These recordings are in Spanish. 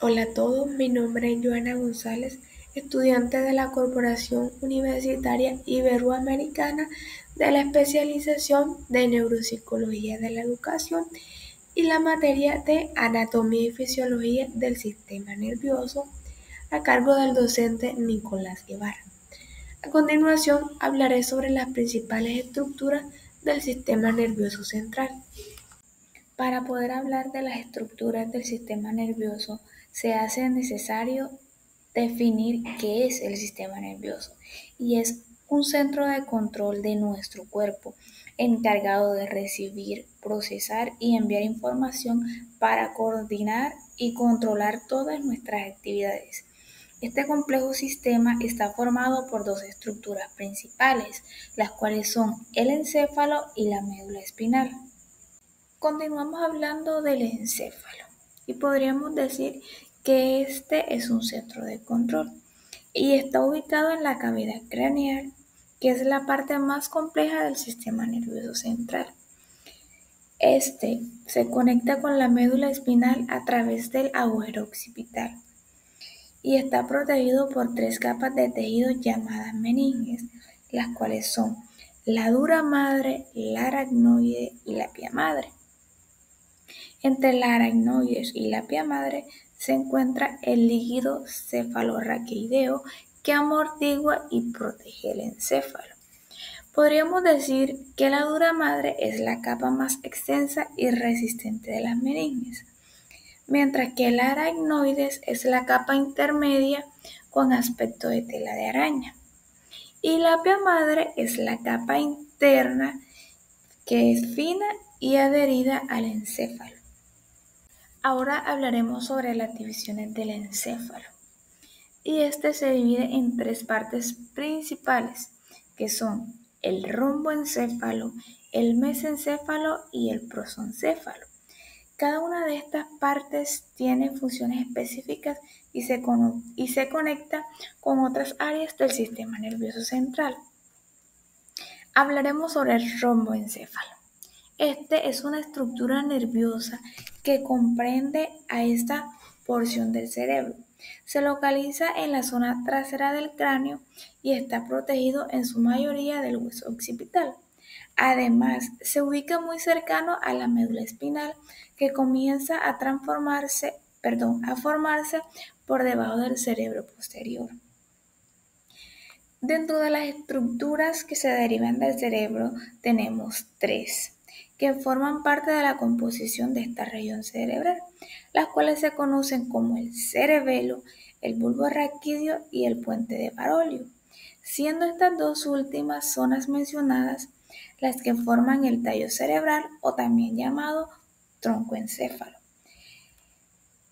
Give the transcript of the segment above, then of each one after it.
Hola a todos, mi nombre es Joana González, estudiante de la Corporación Universitaria Iberoamericana de la especialización de Neuropsicología de la Educación y la materia de Anatomía y Fisiología del Sistema Nervioso a cargo del docente Nicolás Guevara. A continuación hablaré sobre las principales estructuras del sistema nervioso central. Para poder hablar de las estructuras del sistema nervioso, se hace necesario definir qué es el sistema nervioso, y es un centro de control de nuestro cuerpo, encargado de recibir, procesar y enviar información para coordinar y controlar todas nuestras actividades. Este complejo sistema está formado por dos estructuras principales, las cuales son el encéfalo y la médula espinal. Continuamos hablando del encéfalo y podríamos decir que este es un centro de control y está ubicado en la cavidad craneal, que es la parte más compleja del sistema nervioso central. Este se conecta con la médula espinal a través del agujero occipital y está protegido por tres capas de tejido llamadas meninges, las cuales son la dura madre, la aracnoide y la pia madre. Entre la aracnoides y la pia madre se encuentra el líquido cefalorraquídeo que amortigua y protege el encéfalo. Podríamos decir que la dura madre es la capa más extensa y resistente de las meninges, mientras que la aracnoides es la capa intermedia con aspecto de tela de araña. Y la pia madre es la capa interna que es fina y adherida al encéfalo. Ahora hablaremos sobre las divisiones del encéfalo. Y este se divide en tres partes principales, que son el romboencéfalo, el mesencéfalo y el prosencéfalo. Cada una de estas partes tiene funciones específicas y se conecta con otras áreas del sistema nervioso central. Hablaremos sobre el romboencéfalo. Este es una estructura nerviosa que comprende a esta porción del cerebro. Se localiza en la zona trasera del cráneo y está protegido en su mayoría del hueso occipital. Además, se ubica muy cercano a la médula espinal, que comienza a formarse por debajo del cerebro posterior. Dentro de las estructuras que se derivan del cerebro tenemos tres, que forman parte de la composición de esta región cerebral, las cuales se conocen como el cerebelo, el bulbo raquídeo y el puente de Barolio, siendo estas dos últimas zonas mencionadas las que forman el tallo cerebral o también llamado troncoencéfalo.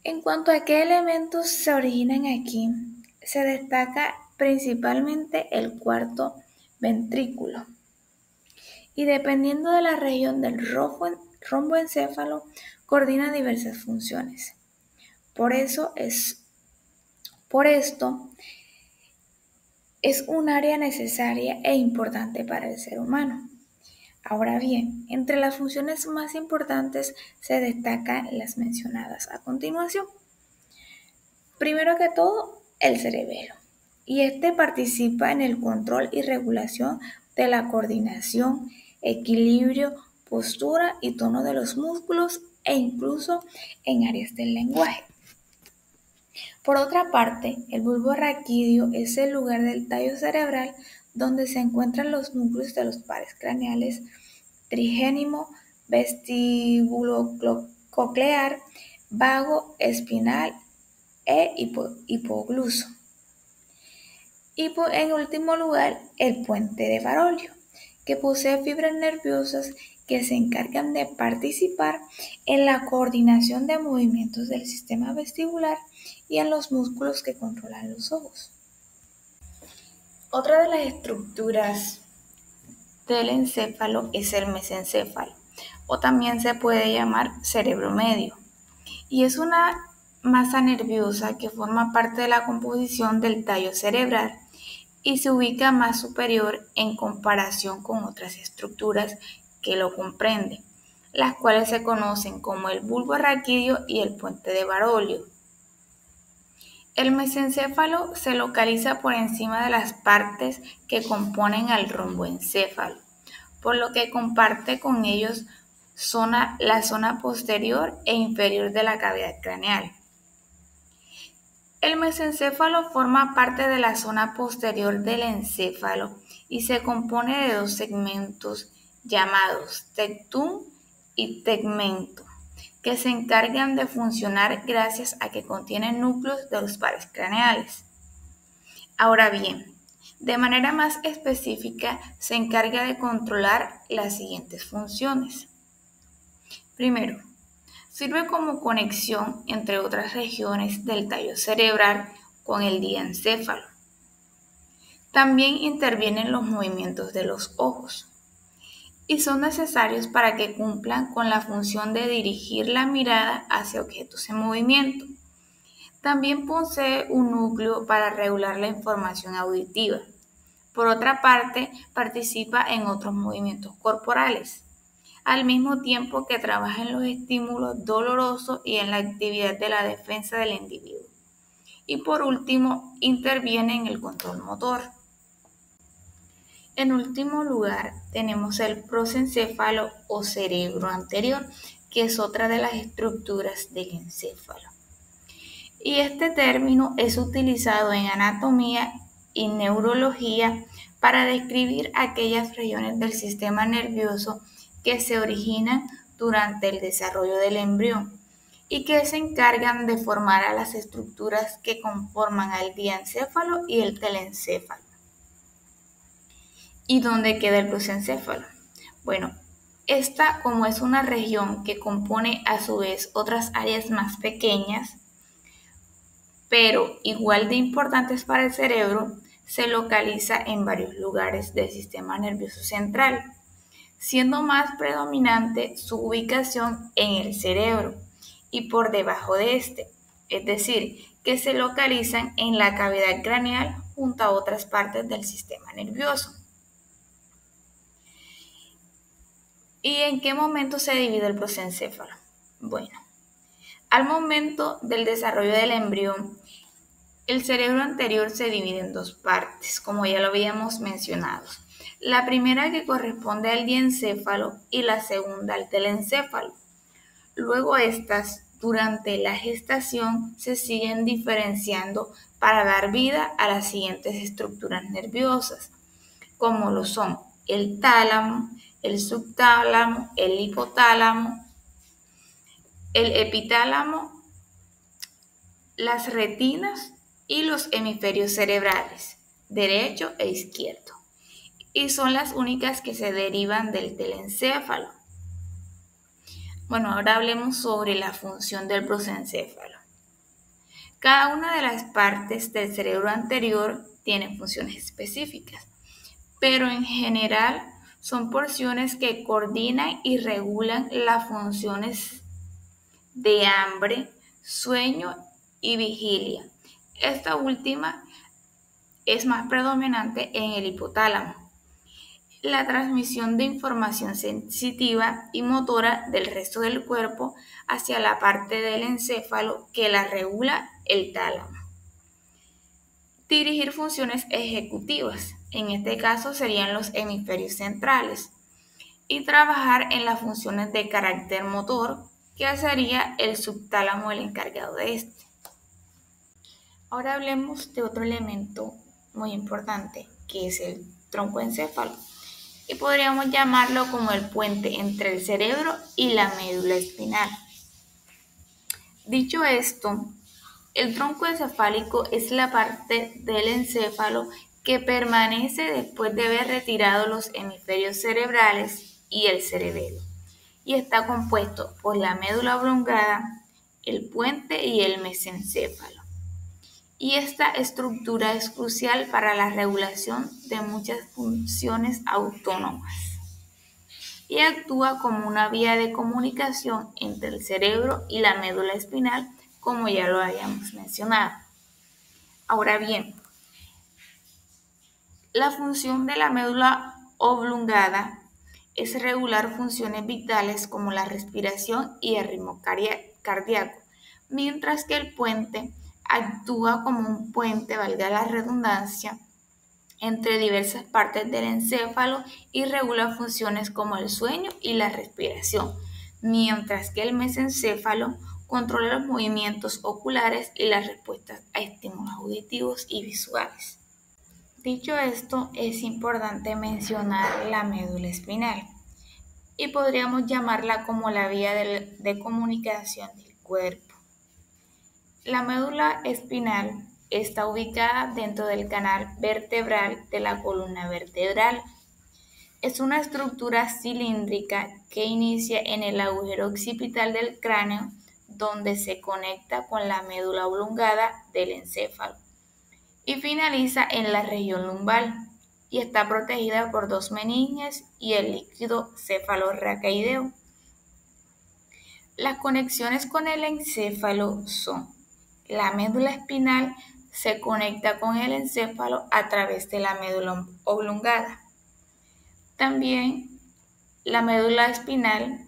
En cuanto a qué elementos se originan aquí, se destaca principalmente el cuarto ventrículo. Y dependiendo de la región del romboencéfalo, coordina diversas funciones. Por esto es un área necesaria e importante para el ser humano. Ahora bien, entre las funciones más importantes se destacan las mencionadas a continuación. Primero que todo, el cerebelo. Y este participa en el control y regulación de la coordinación, equilibrio, postura y tono de los músculos e incluso en áreas del lenguaje. Por otra parte, el bulbo raquídeo es el lugar del tallo cerebral donde se encuentran los núcleos de los pares craneales trigémino, vestibulococlear, vago, espinal e hipogluso. Y en último lugar, el puente de Barolio, que posee fibras nerviosas que se encargan de participar en la coordinación de movimientos del sistema vestibular y en los músculos que controlan los ojos. Otra de las estructuras del encéfalo es el mesencéfalo, o también se puede llamar cerebro medio, y es una masa nerviosa que forma parte de la composición del tallo cerebral y se ubica más superior en comparación con otras estructuras que lo comprenden, las cuales se conocen como el bulbo raquídeo y el puente de Barolio. El mesencéfalo se localiza por encima de las partes que componen al romboencéfalo, por lo que comparte con ellos la zona posterior e inferior de la cavidad craneal. El mesencéfalo forma parte de la zona posterior del encéfalo y se compone de dos segmentos llamados tectum y tegmento, que se encargan de funcionar gracias a que contienen núcleos de los pares craneales. Ahora bien, de manera más específica se encarga de controlar las siguientes funciones. Primero, sirve como conexión entre otras regiones del tallo cerebral con el diencéfalo. También intervienen los movimientos de los ojos y son necesarios para que cumplan con la función de dirigir la mirada hacia objetos en movimiento. También posee un núcleo para regular la información auditiva. Por otra parte, participa en otros movimientos corporales, al mismo tiempo que trabaja en los estímulos dolorosos y en la actividad de la defensa del individuo. Y por último, interviene en el control motor. En último lugar, tenemos el prosencéfalo o cerebro anterior, que es otra de las estructuras del encéfalo. Y este término es utilizado en anatomía y neurología para describir aquellas regiones del sistema nervioso que se originan durante el desarrollo del embrión y que se encargan de formar a las estructuras que conforman al diencéfalo y el telencéfalo. ¿Y dónde queda el prosencéfalo? Bueno, esta, como es una región que compone a su vez otras áreas más pequeñas, pero igual de importantes para el cerebro, se localiza en varios lugares del sistema nervioso central, siendo más predominante su ubicación en el cerebro y por debajo de este, es decir, que se localizan en la cavidad craneal junto a otras partes del sistema nervioso. ¿Y en qué momento se divide el prosencéfalo? Bueno, al momento del desarrollo del embrión, el cerebro anterior se divide en dos partes, como ya lo habíamos mencionado. La primera que corresponde al diencéfalo y la segunda al telencéfalo. Luego estas, durante la gestación, se siguen diferenciando para dar vida a las siguientes estructuras nerviosas, como lo son el tálamo, el subtálamo, el hipotálamo, el epitálamo, las retinas y los hemisferios cerebrales, derecho e izquierdo, y son las únicas que se derivan del telencéfalo. Bueno, ahora hablemos sobre la función del prosencéfalo. Cada una de las partes del cerebro anterior tiene funciones específicas, pero en general son porciones que coordinan y regulan las funciones de hambre, sueño y vigilia. Esta última es más predominante en el hipotálamo. La transmisión de información sensitiva y motora del resto del cuerpo hacia la parte del encéfalo que la regula el tálamo. Dirigir funciones ejecutivas, en este caso serían los hemisferios centrales, y trabajar en las funciones de carácter motor, que sería el subtálamo el encargado de este. Ahora hablemos de otro elemento muy importante, que es el troncoencéfalo, y podríamos llamarlo como el puente entre el cerebro y la médula espinal. Dicho esto, el tronco encefálico es la parte del encéfalo que permanece después de haber retirado los hemisferios cerebrales y el cerebelo, y está compuesto por la médula oblongada, el puente y el mesencéfalo. Y esta estructura es crucial para la regulación de muchas funciones autónomas y actúa como una vía de comunicación entre el cerebro y la médula espinal, como ya lo habíamos mencionado. Ahora bien, la función de la médula oblongada es regular funciones vitales como la respiración y el ritmo cardíaco, mientras que el puente actúa como un puente, valga la redundancia, entre diversas partes del encéfalo y regula funciones como el sueño y la respiración, mientras que el mesencéfalo controla los movimientos oculares y las respuestas a estímulos auditivos y visuales. Dicho esto, es importante mencionar la médula espinal y podríamos llamarla como la vía de comunicación del cuerpo. La médula espinal está ubicada dentro del canal vertebral de la columna vertebral. Es una estructura cilíndrica que inicia en el agujero occipital del cráneo, donde se conecta con la médula oblongada del encéfalo y finaliza en la región lumbar y está protegida por dos meninges y el líquido cefalorraquídeo. Las conexiones con el encéfalo son: la médula espinal se conecta con el encéfalo a través de la médula oblongada. También la médula espinal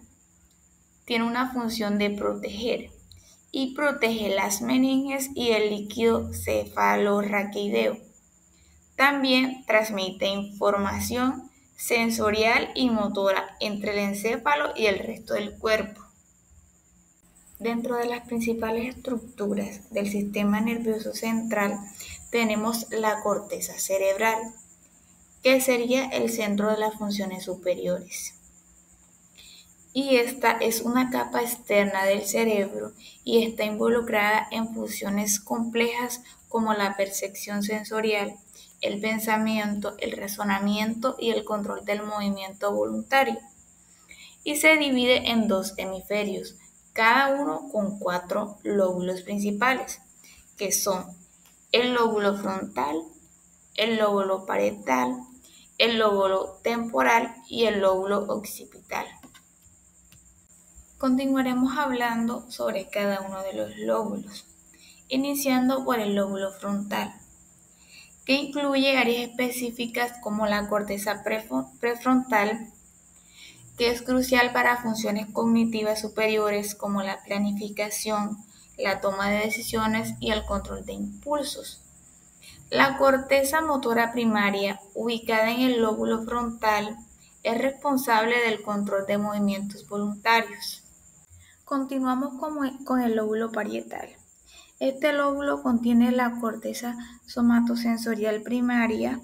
tiene una función de proteger y protege las meninges y el líquido cefalorraquídeo. También transmite información sensorial y motora entre el encéfalo y el resto del cuerpo. Dentro de las principales estructuras del sistema nervioso central tenemos la corteza cerebral, que sería el centro de las funciones superiores. Y esta es una capa externa del cerebro y está involucrada en funciones complejas como la percepción sensorial, el pensamiento, el razonamiento y el control del movimiento voluntario. Y se divide en dos hemisferios, cada uno con 4 lóbulos principales, que son el lóbulo frontal, el lóbulo parietal, el lóbulo temporal y el lóbulo occipital. Continuaremos hablando sobre cada uno de los lóbulos, iniciando por el lóbulo frontal, que incluye áreas específicas como la corteza prefrontal, que es crucial para funciones cognitivas superiores como la planificación, la toma de decisiones y el control de impulsos. La corteza motora primaria, ubicada en el lóbulo frontal, es responsable del control de movimientos voluntarios. Continuamos con el lóbulo parietal. Este lóbulo contiene la corteza somatosensorial primaria,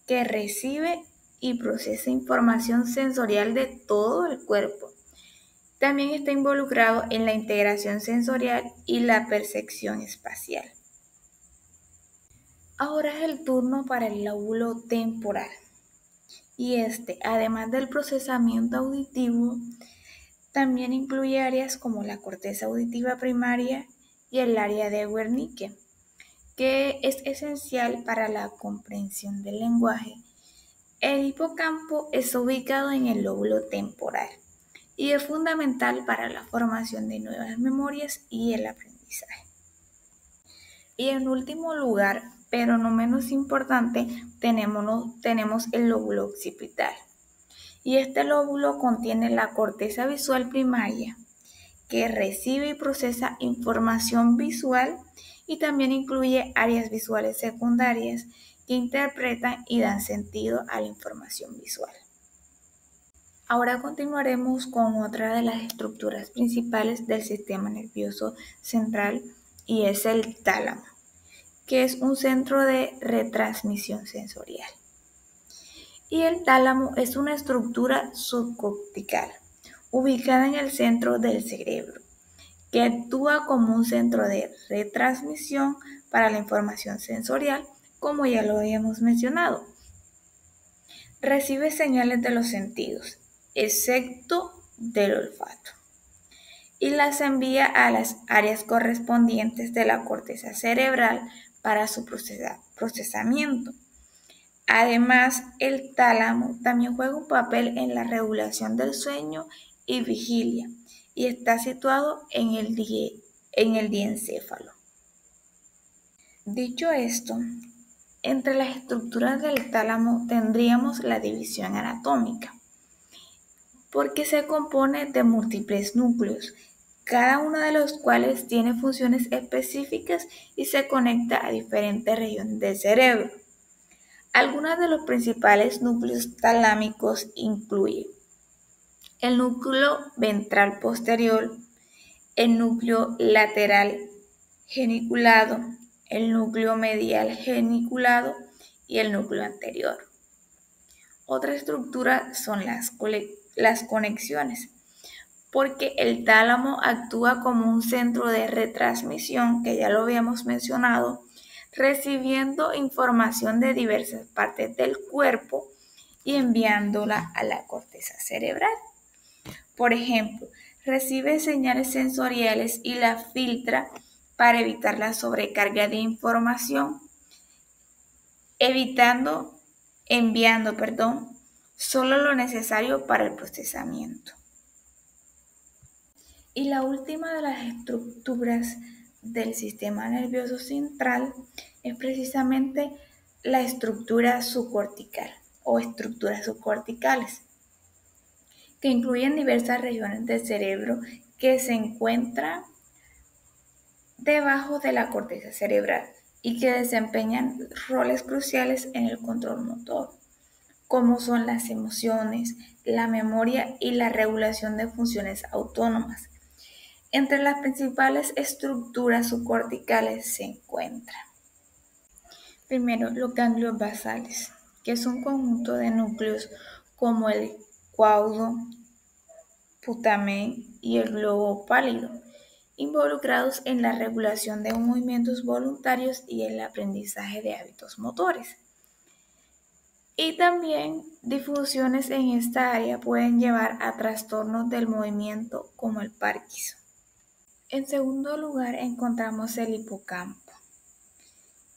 que recibe y procesa información sensorial de todo el cuerpo. También está involucrado en la integración sensorial y la percepción espacial. Ahora es el turno para el lóbulo temporal. Y además del procesamiento auditivo, también incluye áreas como la corteza auditiva primaria y el área de Wernicke, que es esencial para la comprensión del lenguaje. El hipocampo está ubicado en el lóbulo temporal y es fundamental para la formación de nuevas memorias y el aprendizaje. Y en último lugar, pero no menos importante, tenemos el lóbulo occipital. Y este lóbulo contiene la corteza visual primaria, que recibe y procesa información visual y también incluye áreas visuales secundarias que interpretan y dan sentido a la información visual. Ahora continuaremos con otra de las estructuras principales del sistema nervioso central y es el tálamo, que es un centro de retransmisión sensorial. Y el tálamo es una estructura subcortical ubicada en el centro del cerebro, que actúa como un centro de retransmisión para la información sensorial, como ya lo habíamos mencionado. Recibe señales de los sentidos, excepto del olfato, y las envía a las áreas correspondientes de la corteza cerebral para su procesamiento. Además, el tálamo también juega un papel en la regulación del sueño y vigilia, y está situado en el diencéfalo. Dicho esto, entre las estructuras del tálamo tendríamos la división anatómica, porque se compone de múltiples núcleos, cada uno de los cuales tiene funciones específicas y se conecta a diferentes regiones del cerebro. Algunos de los principales núcleos talámicos incluyen el núcleo ventral posterior, el núcleo lateral geniculado, el núcleo medial geniculado y el núcleo anterior. Otra estructura son las conexiones, porque el tálamo actúa como un centro de retransmisión, que ya lo habíamos mencionado, recibiendo información de diversas partes del cuerpo y enviándola a la corteza cerebral. Por ejemplo, recibe señales sensoriales y la filtra para evitar la sobrecarga de información, enviando solo lo necesario para el procesamiento. Y la última de las estructuras del sistema nervioso central es precisamente la estructura subcortical o estructuras subcorticales, que incluyen diversas regiones del cerebro que se encuentran debajo de la corteza cerebral y que desempeñan roles cruciales en el control motor, como son las emociones, la memoria y la regulación de funciones autónomas. Entre las principales estructuras subcorticales se encuentran, primero, los ganglios basales, que es un conjunto de núcleos como el caudo, putamen y el globo pálido, involucrados en la regulación de movimientos voluntarios y el aprendizaje de hábitos motores. Y también difusiones en esta área pueden llevar a trastornos del movimiento como el Parkinson. En segundo lugar encontramos el hipocampo,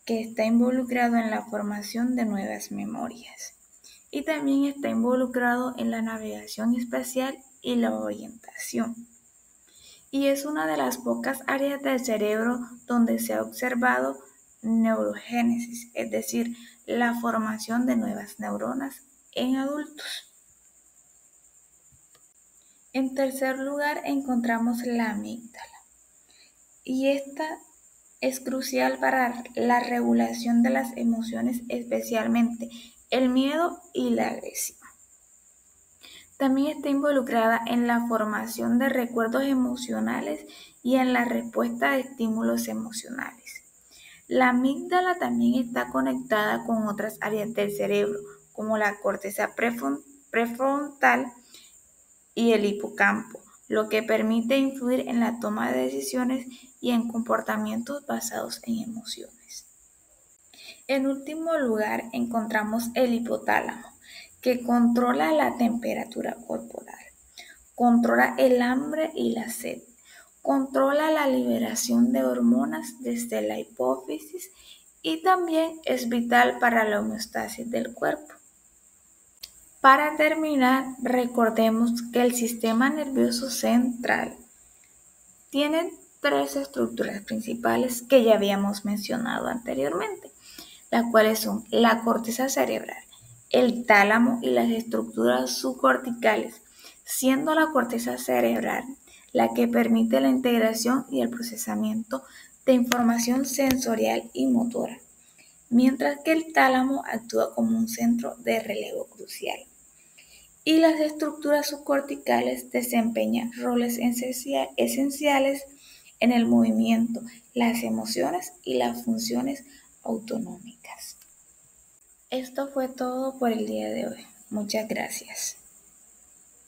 que está involucrado en la formación de nuevas memorias y también está involucrado en la navegación espacial y la orientación. Y es una de las pocas áreas del cerebro donde se ha observado neurogénesis, es decir, la formación de nuevas neuronas en adultos. En tercer lugar encontramos la amígdala, y esta es crucial para la regulación de las emociones, especialmente el miedo y la agresión. También está involucrada en la formación de recuerdos emocionales y en la respuesta de estímulos emocionales. La amígdala también está conectada con otras áreas del cerebro, como la corteza prefrontal y el hipocampo, lo que permite influir en la toma de decisiones y en comportamientos basados en emociones. En último lugar, encontramos el hipotálamo, que controla la temperatura corporal, controla el hambre y la sed, controla la liberación de hormonas desde la hipófisis y también es vital para la homeostasis del cuerpo. Para terminar, recordemos que el sistema nervioso central tiene tres estructuras principales que ya habíamos mencionado anteriormente, las cuales son la corteza cerebral, el tálamo y las estructuras subcorticales, siendo la corteza cerebral la que permite la integración y el procesamiento de información sensorial y motora, mientras que el tálamo actúa como un centro de relevo crucial. Y las estructuras subcorticales desempeñan roles esenciales en el movimiento, las emociones y las funciones autonómicas. Esto fue todo por el día de hoy. Muchas gracias.